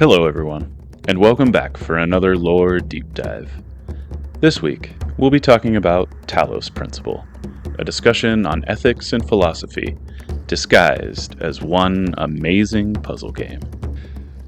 Hello everyone, and welcome back for another lore deep dive. This week, we'll be talking about Talos Principle, a discussion on ethics and philosophy, disguised as one amazing puzzle game.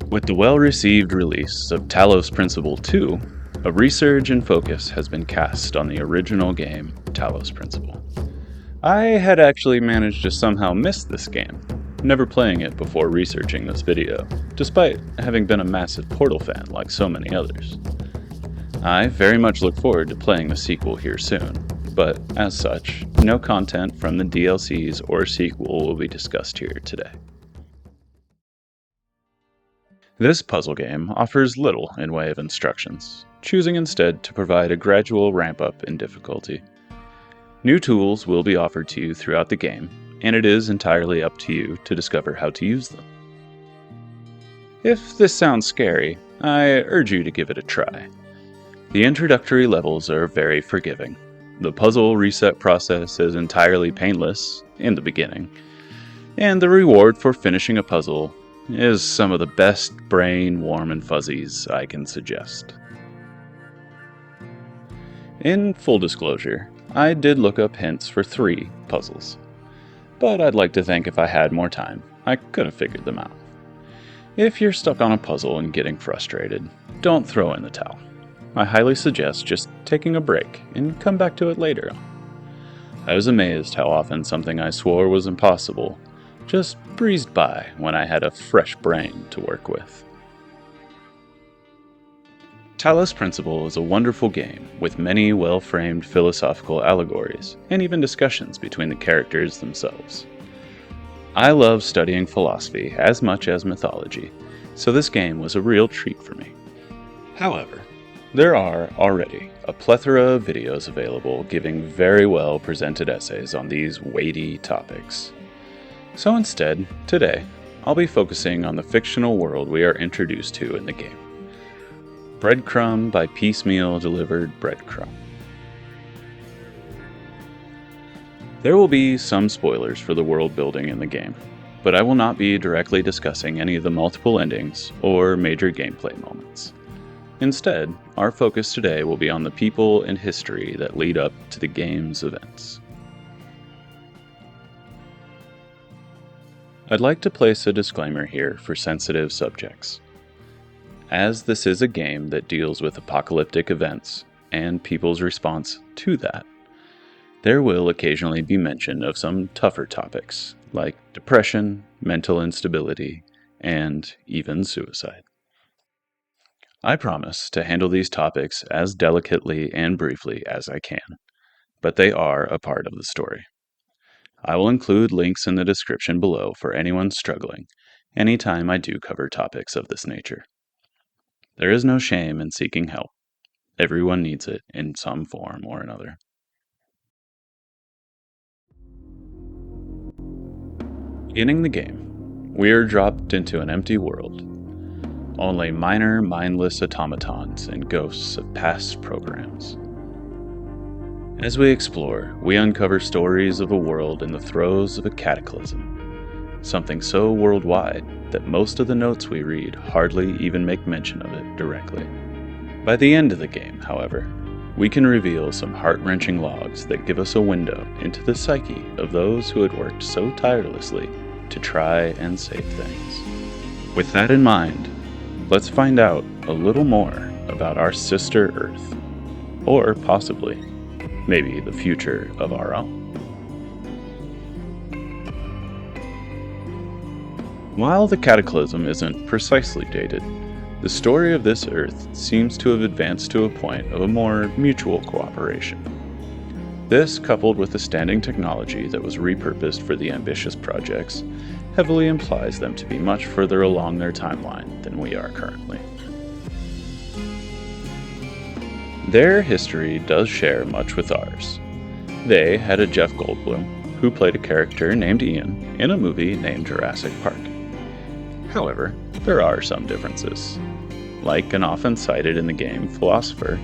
With the well-received release of Talos Principle 2, a resurge in focus has been cast on the original game, Talos Principle. I had actually managed to somehow miss this game, never playing it before researching this video, despite having been a massive Portal fan like so many others. I very much look forward to playing the sequel here soon, but as such, no content from the DLCs or sequel will be discussed here today. This puzzle game offers little in way of instructions, choosing instead to provide a gradual ramp-up in difficulty. New tools will be offered to you throughout the game, and it is entirely up to you to discover how to use them. If this sounds scary, I urge you to give it a try. The introductory levels are very forgiving. The puzzle reset process is entirely painless in the beginning, and the reward for finishing a puzzle is some of the best brain warm and fuzzies I can suggest. In full disclosure, I did look up hints for 3 puzzles, but I'd like to think if I had more time, I could have figured them out. If you're stuck on a puzzle and getting frustrated, don't throw in the towel. I highly suggest just taking a break and come back to it later. I was amazed how often something I swore was impossible just breezed by when I had a fresh brain to work with. Talos Principle is a wonderful game with many well-framed philosophical allegories and even discussions between the characters themselves. I love studying philosophy as much as mythology, so this game was a real treat for me. However, there are already a plethora of videos available giving very well presented essays on these weighty topics. So instead, today, I'll be focusing on the fictional world we are introduced to in the game. Breadcrumb by piecemeal delivered breadcrumb. There will be some spoilers for the world building in the game, but I will not be directly discussing any of the multiple endings or major gameplay moments. Instead, our focus today will be on the people and history that lead up to the game's events. I'd like to place a disclaimer here for sensitive subjects. As this is a game that deals with apocalyptic events and people's response to that, there will occasionally be mention of some tougher topics like depression, mental instability, and even suicide. I promise to handle these topics as delicately and briefly as I can, but they are a part of the story. I will include links in the description below for anyone struggling anytime I do cover topics of this nature. There is no shame in seeking help. Everyone needs it in some form or another. Beginning the game, we are dropped into an empty world. Only minor, mindless automatons and ghosts of past programs. As we explore, we uncover stories of a world in the throes of a cataclysm. Something so worldwide that most of the notes we read hardly even make mention of it directly. By the end of the game, however, we can reveal some heart-wrenching logs that give us a window into the psyche of those who had worked so tirelessly to try and save things. With that in mind, let's find out a little more about our sister Earth, or possibly, maybe the future of our own. While the cataclysm isn't precisely dated, the story of this Earth seems to have advanced to a point of a more mutual cooperation. This, coupled with the standing technology that was repurposed for the ambitious projects, heavily implies them to be much further along their timeline than we are currently. Their history does share much with ours. They had a Jeff Goldblum, who played a character named Ian in a movie named Jurassic Park. However, there are some differences, like an often cited in the game philosopher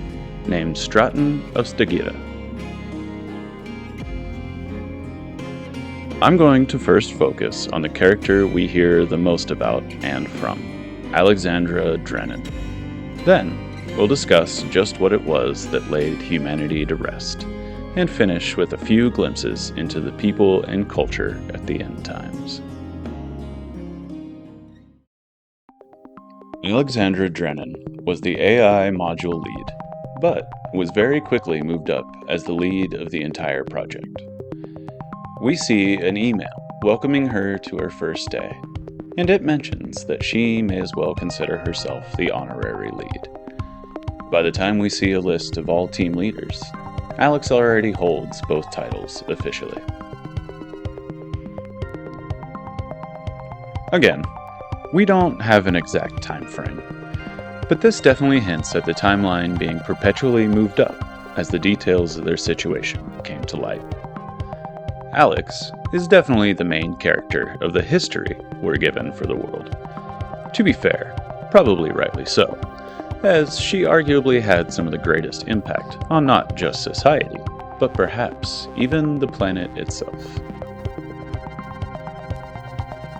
named Straton of Stagira. I'm going to first focus on the character we hear the most about and from, Alexandra Drennan. Then, we'll discuss just what it was that laid humanity to rest, and finish with a few glimpses into the people and culture at the end times. Alexandra Drennan was the AI module lead, but was very quickly moved up as the lead of the entire project. We see an email welcoming her to her first day, and it mentions that she may as well consider herself the honorary lead. By the time we see a list of all team leaders, Alex already holds both titles officially. Again, we don't have an exact time frame, but this definitely hints at the timeline being perpetually moved up as the details of their situation came to light. Alex is definitely the main character of the history we're given for the world. To be fair, probably rightly so, as she arguably had some of the greatest impact on not just society, but perhaps even the planet itself.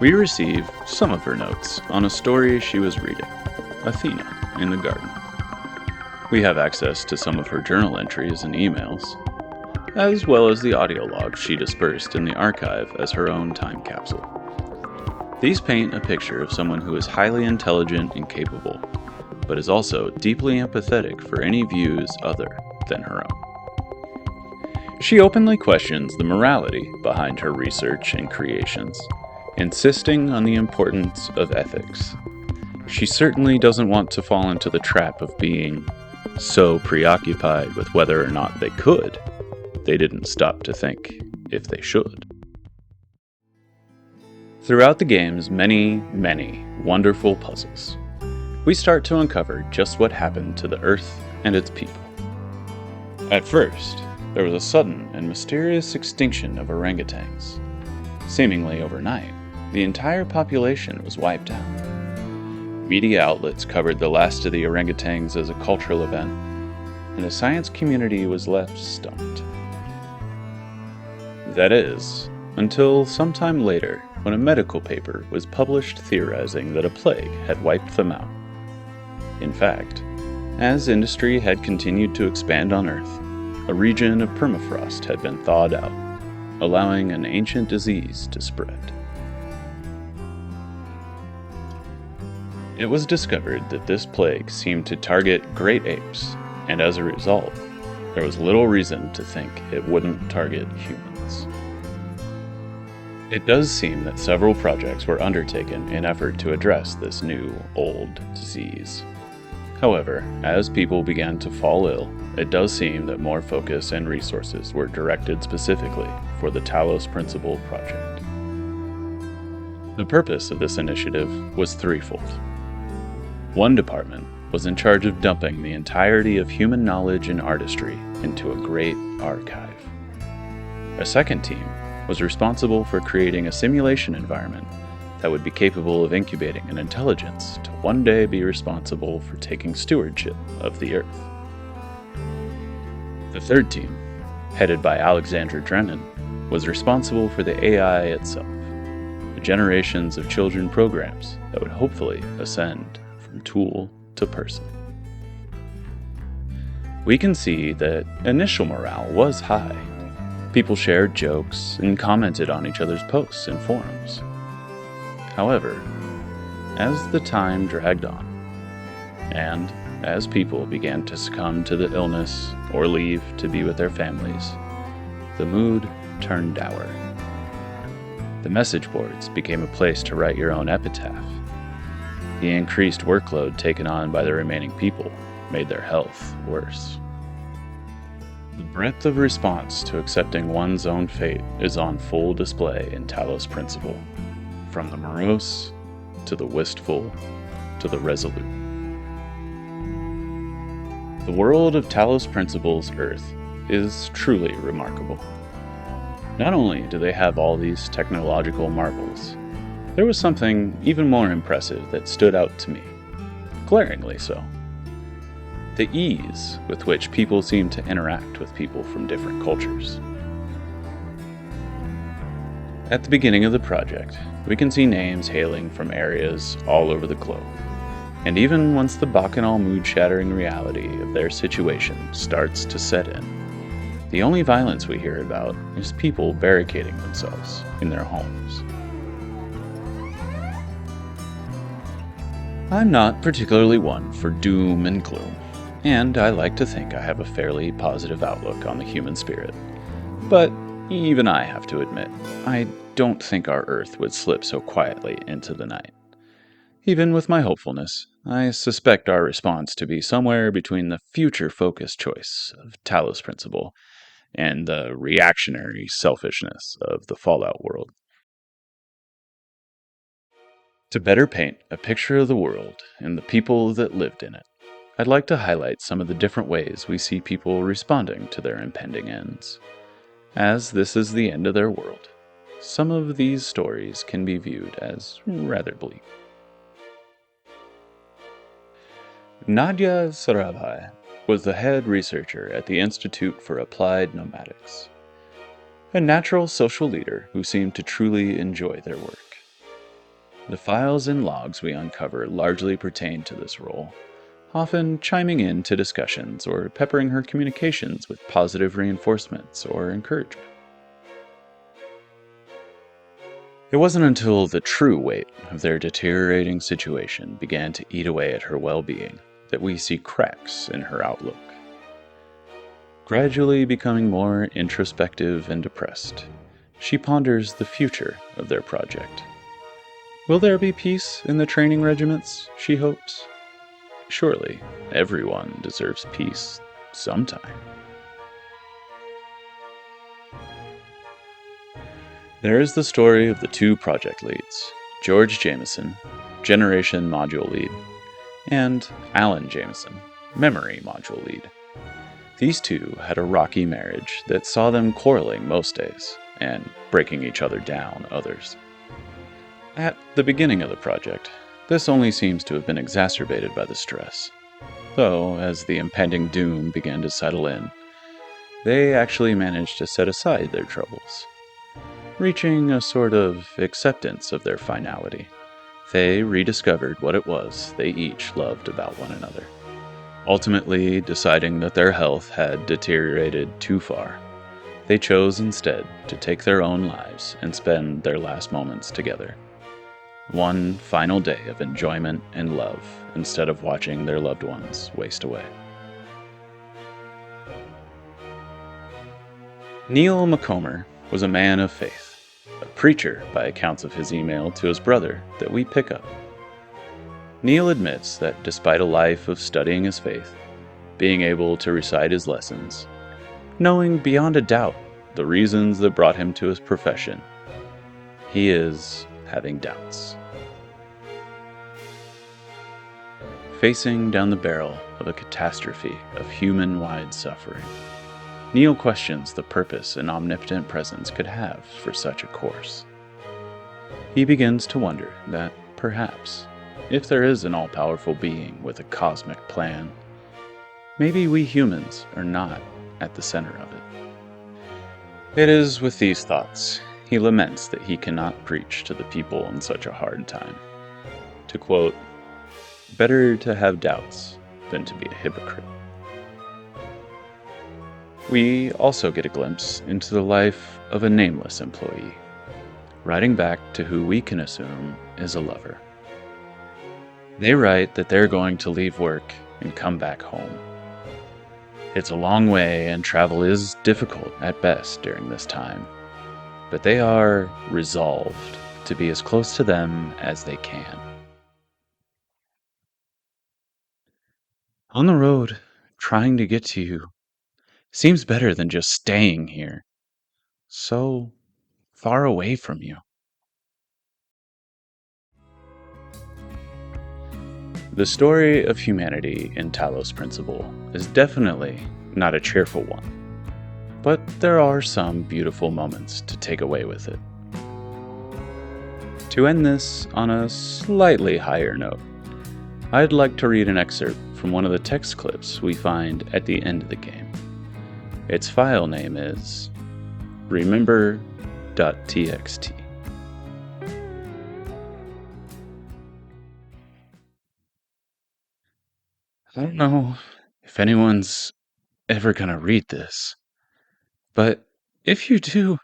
We receive some of her notes on a story she was reading, Athena in the Garden. We have access to some of her journal entries and emails, as well as the audio logs she dispersed in the archive as her own time capsule. These paint a picture of someone who is highly intelligent and capable, but is also deeply empathetic for any views other than her own. She openly questions the morality behind her research and creations, insisting on the importance of ethics. She certainly doesn't want to fall into the trap of being so preoccupied with whether or not they could, they didn't stop to think if they should. Throughout the game's many wonderful puzzles, we start to uncover just what happened to the Earth and its people. At first, there was a sudden and mysterious extinction of orangutans. Seemingly overnight, the entire population was wiped out. Media outlets covered the last of the orangutans as a cultural event, and the science community was left stumped. That is, until sometime later when a medical paper was published theorizing that a plague had wiped them out. In fact, as industry had continued to expand on Earth, a region of permafrost had been thawed out, allowing an ancient disease to spread. It was discovered that this plague seemed to target great apes, and as a result, there was little reason to think it wouldn't target humans. It does seem that several projects were undertaken in effort to address this new, old disease. However, as people began to fall ill, it does seem that more focus and resources were directed specifically for the Talos Principle project. The purpose of this initiative was threefold. One department was in charge of dumping the entirety of human knowledge and artistry into a great archive. A second team was responsible for creating a simulation environment that would be capable of incubating an intelligence to one day be responsible for taking stewardship of the Earth. The third team, headed by Alexandra Drennan, was responsible for the AI itself, the generations of children programs that would hopefully ascend from tool to person. We can see that initial morale was high. People shared jokes and commented on each other's posts in forums. However, as the time dragged on, and as people began to succumb to the illness or leave to be with their families, the mood turned dour. The message boards became a place to write your own epitaph. The increased workload taken on by the remaining people made their health worse. The breadth of response to accepting one's own fate is on full display in Talos Principle, from the morose to the wistful to the resolute. The world of Talos Principle's Earth is truly remarkable. Not only do they have all these technological marvels, there was something even more impressive that stood out to me, glaringly so. The ease with which people seem to interact with people from different cultures. At the beginning of the project, we can see names hailing from areas all over the globe, And even once the bacchanal mood-shattering reality of their situation starts to set in, the only violence we hear about is people barricading themselves in their homes. I'm not particularly one for doom and gloom, and I like to think I have a fairly positive outlook on the human spirit. But even I have to admit, I don't think our Earth would slip so quietly into the night. Even with my hopefulness, I suspect our response to be somewhere between the future-focused choice of Talos Principle and the reactionary selfishness of the Fallout world. To better paint a picture of the world and the people that lived in it, I'd like to highlight some of the different ways we see people responding to their impending ends. As this is the end of their world, some of these stories can be viewed as rather bleak. Nadia Sarabhai was the head researcher at the Institute for Applied Nomadics, a natural social leader who seemed to truly enjoy their work. The files and logs we uncover largely pertain to this role, often chiming in to discussions or peppering her communications with positive reinforcements or encouragement. It wasn't until the true weight of their deteriorating situation began to eat away at her well-being that we see cracks in her outlook. Gradually becoming more introspective and depressed, she ponders the future of their project. Will there be peace in the training regiments, she hopes? Surely, everyone deserves peace sometime. There is the story of the two project leads, George Jameson, Generation Module Lead, and Alan Jameson, Memory Module Lead. These two had a rocky marriage that saw them quarreling most days, and breaking each other down others. At the beginning of the project, this only seems to have been exacerbated by the stress, though as the impending doom began to settle in, they actually managed to set aside their troubles. Reaching a sort of acceptance of their finality, they rediscovered what it was they each loved about one another, ultimately deciding that their health had deteriorated too far. They chose instead to take their own lives and spend their last moments together. One final day of enjoyment and love instead of watching their loved ones waste away. Neil McComber was a man of faith, a preacher by accounts of his email to his brother that we pick up. Neil admits that despite a life of studying his faith, being able to recite his lessons, knowing beyond a doubt the reasons that brought him to his profession, he is having doubts. Facing down the barrel of a catastrophe of human-wide suffering, Neil questions the purpose an omnipotent presence could have for such a course. He begins to wonder that, perhaps, if there is an all-powerful being with a cosmic plan, maybe we humans are not at the center of it. It is with these thoughts he laments that he cannot preach to the people in such a hard time. To quote, "Better to have doubts than to be a hypocrite." We also get a glimpse into the life of a nameless employee, writing back to who we can assume is a lover. They write that they're going to leave work and come back home. It's a long way and travel is difficult at best during this time, but they are resolved to be as close to them as they can. On the road, trying to get to you seems better than just staying here, so far away from you. The story of humanity in Talos Principle is definitely not a cheerful one, but there are some beautiful moments to take away with it. To end this on a slightly higher note, I'd like to read an excerpt from one of the text clips we find at the end of the game. Its file name is remember.txt. I don't know if anyone's ever gonna read this, but if you do,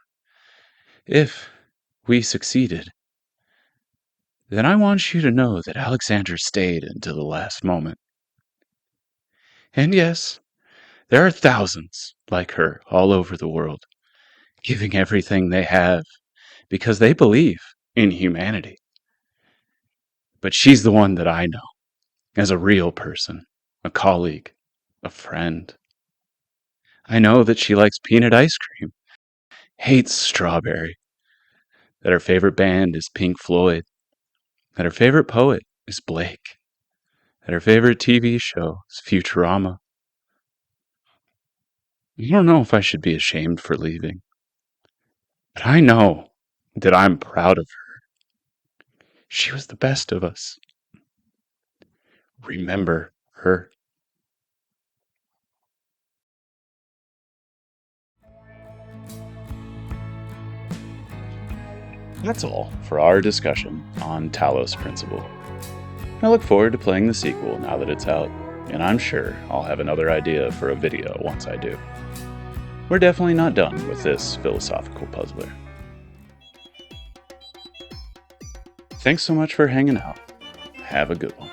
if we succeeded, then I want you to know that Alexandra stayed until the last moment. And yes, there are thousands like her all over the world, giving everything they have because they believe in humanity. But she's the one that I know as a real person, a colleague, a friend. I know that she likes peanut ice cream, hates strawberry, that her favorite band is Pink Floyd, that her favorite poet is Blake, that her favorite TV show is Futurama. I don't know if I should be ashamed for leaving, but I know that I'm proud of her. She was the best of us. Remember her. That's all for our discussion on Talos Principle. I look forward to playing the sequel now that it's out, and I'm sure I'll have another idea for a video once I do. We're definitely not done with this philosophical puzzler. Thanks so much for hanging out. Have a good one.